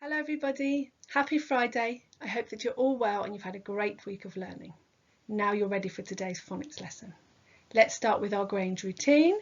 Hello everybody, happy Friday. I hope that you're all well and you've had a great week of learning. Now you're ready for today's phonics lesson. Let's start with our Grange routine.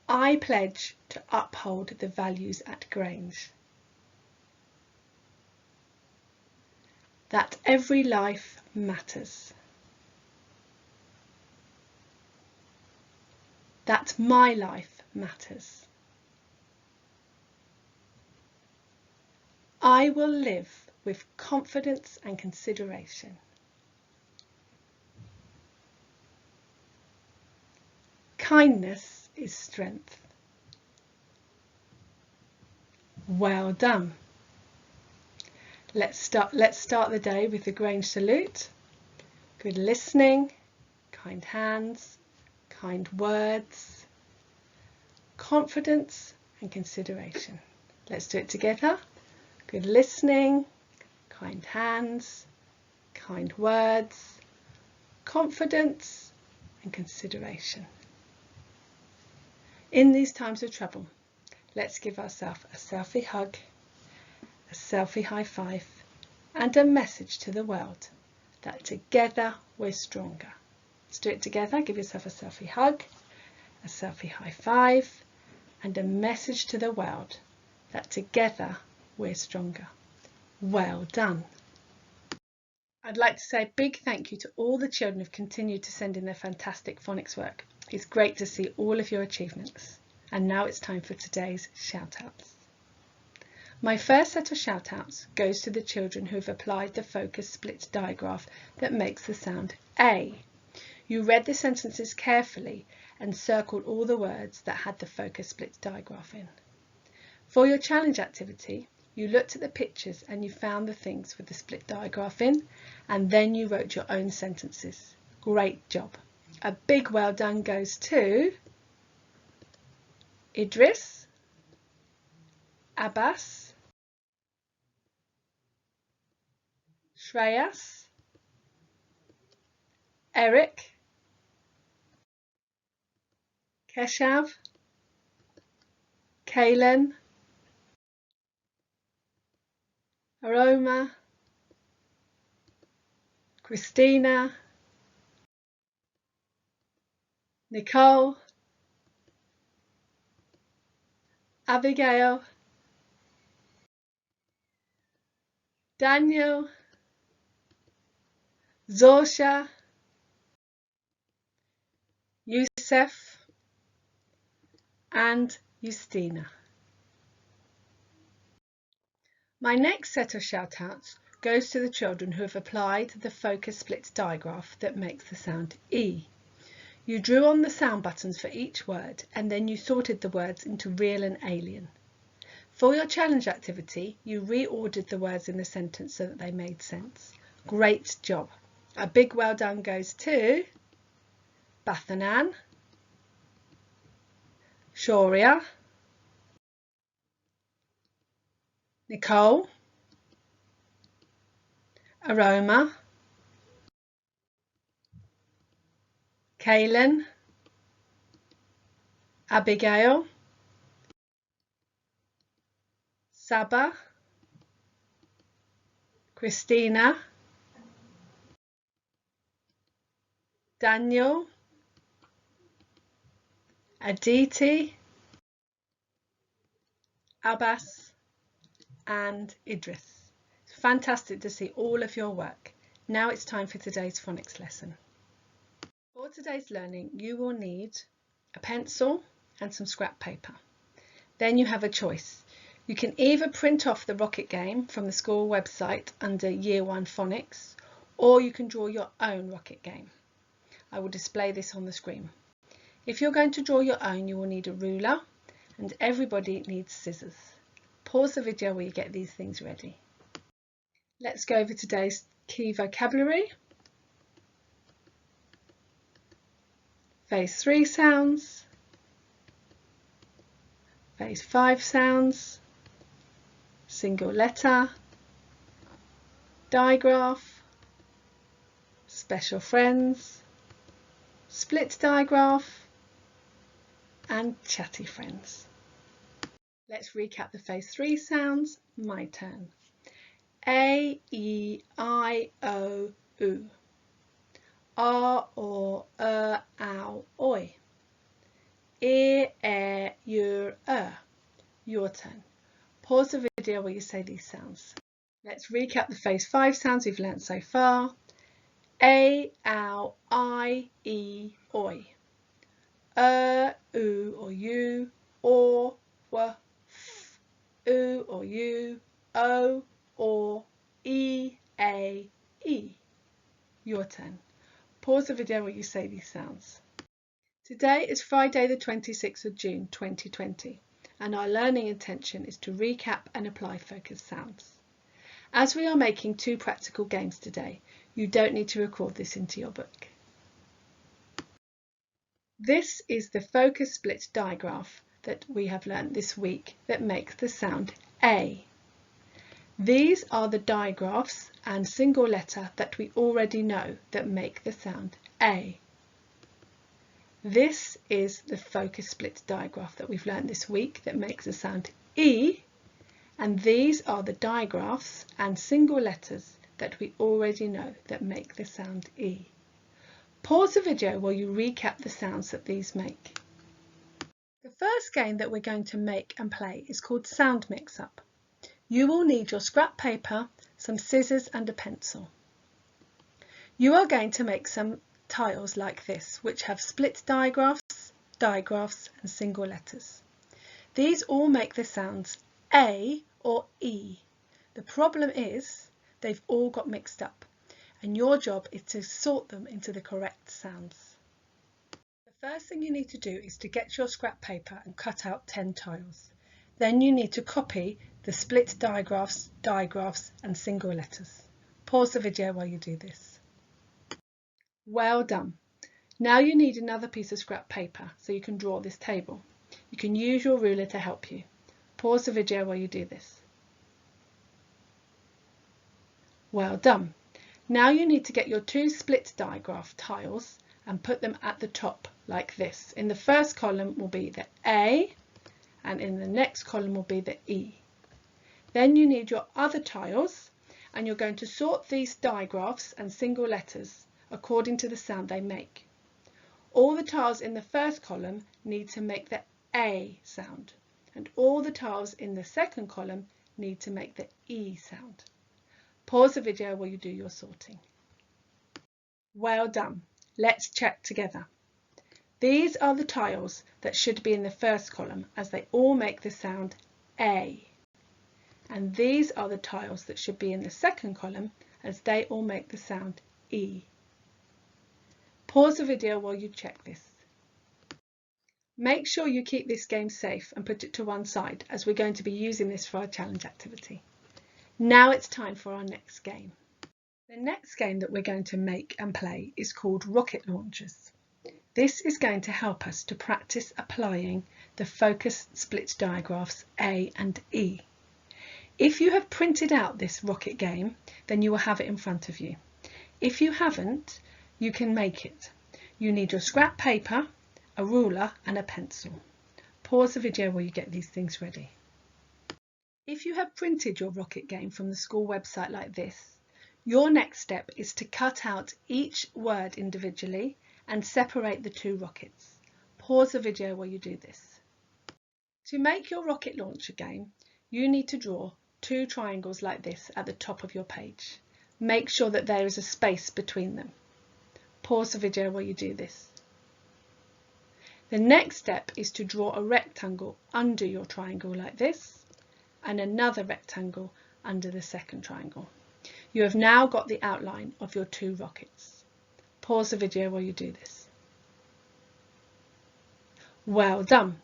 I pledge to uphold the values at Grange. That every life matters. That my life matters. I will live with confidence and consideration. Kindness is strength. Well done. Let's start the day with the Grange salute. Good listening, kind hands, kind words, confidence and consideration. Let's do it together. Good listening, kind hands, kind words, confidence and consideration. In these times of trouble, let's give ourselves a selfie hug, a selfie high five and a message to the world that together we're stronger. Let's do it together. Give yourself a selfie hug, a selfie high five and a message to the world that together we're stronger. Well done. I'd like to say a big thank you to all the children who've continued to send in their fantastic phonics work. It's great to see all of your achievements. And now it's time for today's shout-outs. My first set of shout-outs goes to the children who have applied the focus split digraph that makes the sound A. You read the sentences carefully and circled all the words that had the focus split digraph in. For your challenge activity, you looked at the pictures and you found the things with the split digraph in, and then you wrote your own sentences. Great job. A big well done goes to Idris, Abbas, Shreyas, Eric, Keshav, Kaylin, Aroma, Christina, Nicole, Abigail, Daniel, Zorsha, Yusef and Justina. My next set of shout-outs goes to the children who have applied the focus split digraph that makes the sound E. You drew on the sound buttons for each word and then you sorted the words into real and alien. For your challenge activity, you reordered the words in the sentence so that they made sense. Great job. A big well done goes to Bathanan, Shoria, Nicole, Aroma, Kaylin, Abigail, Saba, Christina, Daniel, Aditi, Abbas and Idris. It's fantastic to see all of your work. Now it's time for today's phonics lesson. For today's learning, you will need a pencil and some scrap paper. Then you have a choice. You can either print off the rocket game from the school website under Year 1 Phonics, or you can draw your own rocket game. I will display this on the screen. If you're going to draw your own, you will need a ruler and everybody needs scissors. Pause the video where you get these things ready. Let's go over today's key vocabulary. Phase 3 sounds, Phase 5 sounds, single letter, digraph, special friends, split digraph and chatty friends. Let's recap the phase 3 sounds. My turn. A, E, I, O, U. R, or, ow, oi. E, your, Your turn. Pause the video while you say these sounds. Let's recap the phase 5 sounds we've learnt so far. A, ow, I, E, oi. U, or you, or, w, f, u, or you, o, or, e, a, e. Your turn. Pause the video while you say these sounds. Today is Friday the 26th of June 2020 and our learning intention is to recap and apply focused sounds. As we are making 2 practical games today, you don't need to record this into your book. This is the focus split digraph that we have learnt this week that makes the sound A. These are the digraphs and single letter that we already know that make the sound A. This is the focus split digraph that we've learnt this week that makes the sound E, and these are the digraphs and single letters that we already know that make the sound E. Pause the video while you recap the sounds that these make. The first game that we're going to make and play is called Sound Mix-Up. You will need your scrap paper, some scissors and a pencil. You are going to make some tiles like this, which have split digraphs and single letters. These all make the sounds A or E. The problem is they've all got mixed up, and your job is to sort them into the correct sounds. The first thing you need to do is to get your scrap paper and cut out 10 tiles. Then you need to copy the split digraphs and single letters. Pause the video while you do this. Well done. Now you need another piece of scrap paper so you can draw this table. You can use your ruler to help you. Pause the video while you do this. Well done. Now you need to get your 2 split digraph tiles and put them at the top like this. In the first column will be the A and in the next column will be the E. Then you need your other tiles and you're going to sort these digraphs and single letters according to the sound they make. All the tiles in the first column need to make the A sound and all the tiles in the second column need to make the E sound. Pause the video while you do your sorting. Well done. Let's check together. These are the tiles that should be in the first column as they all make the sound A. And these are the tiles that should be in the second column as they all make the sound E. Pause the video while you check this. Make sure you keep this game safe and put it to one side as we're going to be using this for our challenge activity. Now it's time for our next game. The next game that we're going to make and play is called Rocket Launchers. This is going to help us to practice applying the focus split digraphs A and E. If you have printed out this rocket game, then you will have it in front of you. If you haven't, you can make it. You need your scrap paper, a ruler and a pencil. Pause the video while you get these things ready. If you have printed your rocket game from the school website like this, your next step is to cut out each word individually and separate the 2 rockets. Pause the video while you do this. To make your rocket launcher game, you need to draw 2 triangles like this at the top of your page. Make sure that there is a space between them. Pause the video while you do this. The next step is to draw a rectangle under your triangle like this and another rectangle under the second triangle. You have now got the outline of your 2 rockets. Pause the video while you do this. Well done.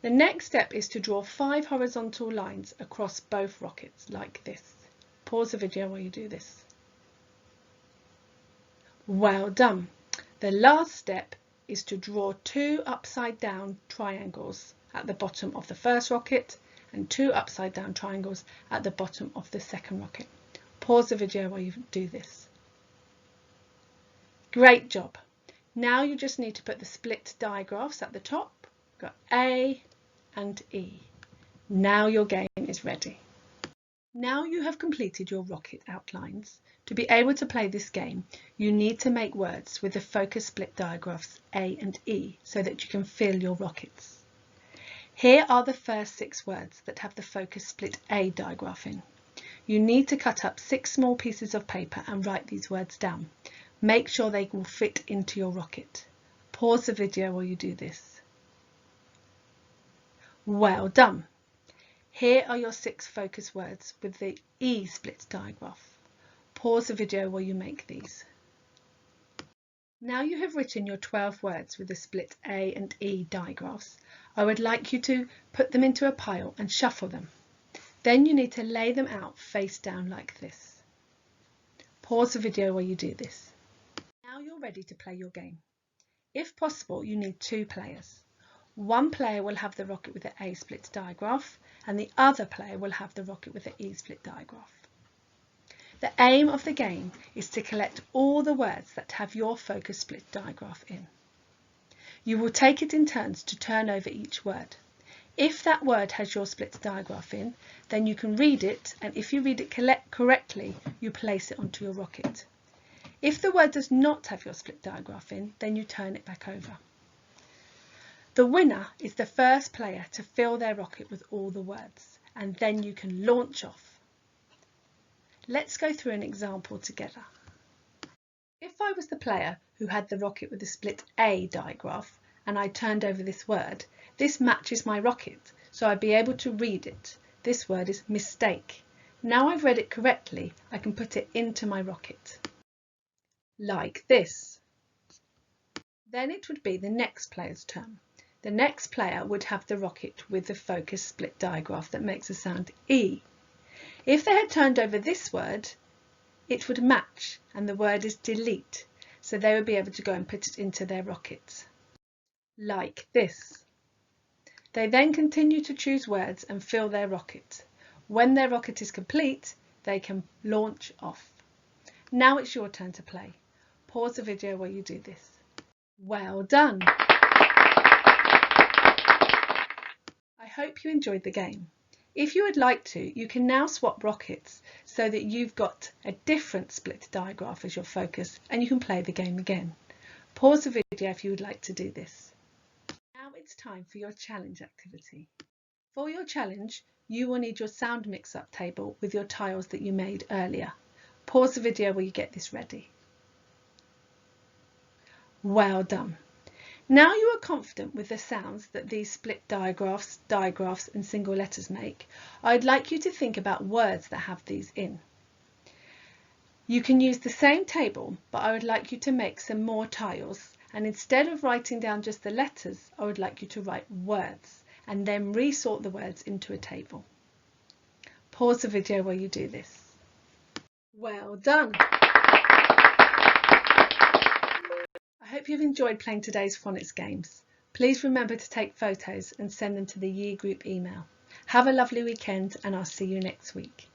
The next step is to draw 5 horizontal lines across both rockets like this. Pause the video while you do this. Well done. The last step is to draw 2 upside down triangles at the bottom of the first rocket and 2 upside down triangles at the bottom of the second rocket. Pause the video while you do this. Great job. Now you just need to put the split digraphs at the top. We've got A and E. Now your game is ready. Now you have completed your rocket outlines. To be able to play this game, you need to make words with the focus split digraphs A and E so that you can fill your rockets. Here are the first 6 words that have the focus split A digraph in. You need to cut up 6 small pieces of paper and write these words down. Make sure they will fit into your rocket. Pause the video while you do this. Well done! Here are your 6 focus words with the E split digraph. Pause the video while you make these. Now you have written your 12 words with the split A and E digraphs. I would like you to put them into a pile and shuffle them. Then you need to lay them out face down like this. Pause the video while you do this. Now you're ready to play your game. If possible, you need 2 players. One player will have the rocket with the A split digraph and the other player will have the rocket with the E split digraph. The aim of the game is to collect all the words that have your focus split digraph in. You will take it in turns to turn over each word. If that word has your split digraph in, then you can read it, and if you read it correctly, you place it onto your rocket. If the word does not have your split digraph in, then you turn it back over. The winner is the first player to fill their rocket with all the words, and then you can launch off. Let's go through an example together. If I was the player who had the rocket with the split A digraph and I turned over this word, this matches my rocket, so I'd be able to read it. This word is mistake. Now I've read it correctly, I can put it into my rocket. Like this. Then it would be the next player's turn. The next player would have the rocket with the focus split digraph that makes the sound E. If they had turned over this word, it would match, and the word is delete, so they would be able to go and put it into their rocket. Like this. They then continue to choose words and fill their rocket. When their rocket is complete, they can launch off. Now it's your turn to play. Pause the video while you do this. Well done! I hope you enjoyed the game. If you would like to, you can now swap rockets so that you've got a different split digraph as your focus and you can play the game again. Pause the video if you would like to do this. Now it's time for your challenge activity. For your challenge, you will need your sound mix-up table with your tiles that you made earlier. Pause the video while you get this ready. Well done! Now you are confident with the sounds that these split digraphs and single letters make, I'd like you to think about words that have these in. You can use the same table, but I would like you to make some more tiles, and instead of writing down just the letters, I would like you to write words and then resort the words into a table. Pause the video while you do this. Well done! I hope you've enjoyed playing today's phonics games. Please remember to take photos and send them to the Year Group email. Have a lovely weekend and I'll see you next week.